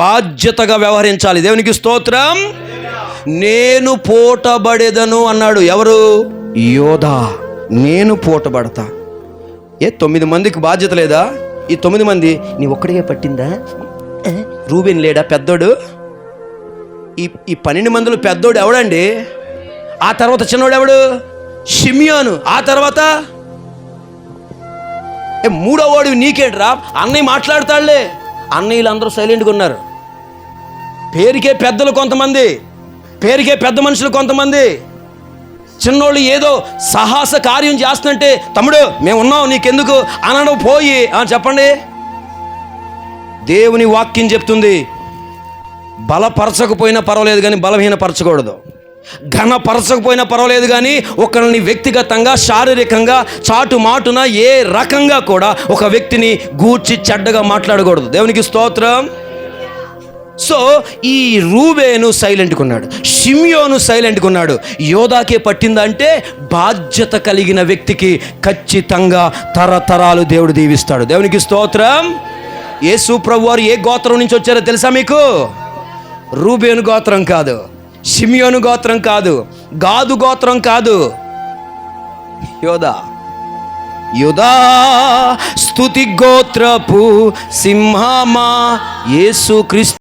బాధ్యతగా వ్యవహరించాలి. దేవునికి స్తోత్రం. నేను పోటబడేదను అన్నాడు. ఎవరు? యోధా. నేను పోటబడతా. 9 మందికి బాధ్యత లేదా? ఈ 9 మంది నీ ఒక్కడికే పట్టిందా? రూబేన్ లేడా పెద్దోడు? ఈ 12 మందిలో పెద్దోడు ఎవడండి? ఆ తర్వాత చిన్నోడు ఎవడు? షిమియోను. ఆ తర్వాత మూడోవాడు నీకేంట్రా? అన్నయ్య మాట్లాడతాడులే. అన్నయ్యలు అందరూ సైలెంట్గా ఉన్నారు. పేరుకే పెద్దలు కొంతమంది, పేరుకే పెద్ద మనుషులు కొంతమంది. చిన్నోళ్ళు ఏదో సాహస కార్యం చేస్తుంటే, తమ్ముడు మేము ఉన్నాం నీకెందుకు అనడం పోయి చెప్పండి. దేవుని వాక్యం చెప్తుంది, బలపరచకపోయినా పర్వాలేదు కానీ బలహీనపరచకూడదు. ఘనపరచకపోయినా పర్వాలేదు కానీ ఒకరిని వ్యక్తిగతంగా, శారీరకంగా, చాటుమాటున ఏ రకంగా కూడా ఒక వ్యక్తిని గూర్చి చెడ్డగా మాట్లాడకూడదు. దేవునికి స్తోత్రం. సో ఈ రూబేను సైలెంట్గా ఉన్నాడు, షిమియోను సైలెంట్గా ఉన్నాడు. యోధాకే పట్టిందంటే బాధ్యత కలిగిన వ్యక్తికి ఖచ్చితంగా తరతరాలు దేవుడు దీవిస్తాడు. దేవునికి స్తోత్రం. యేసు ప్రభువారు ఏ గోత్రం నుంచి వచ్చారో తెలుసా మీకు? రూబేను గోత్రం కాదు, షిమియోను గోత్రం కాదు, గాదు గోత్రం కాదు, యోధా. యూదా స్తుతి గోత్రపు సింహమా యేసు క్రీస్తు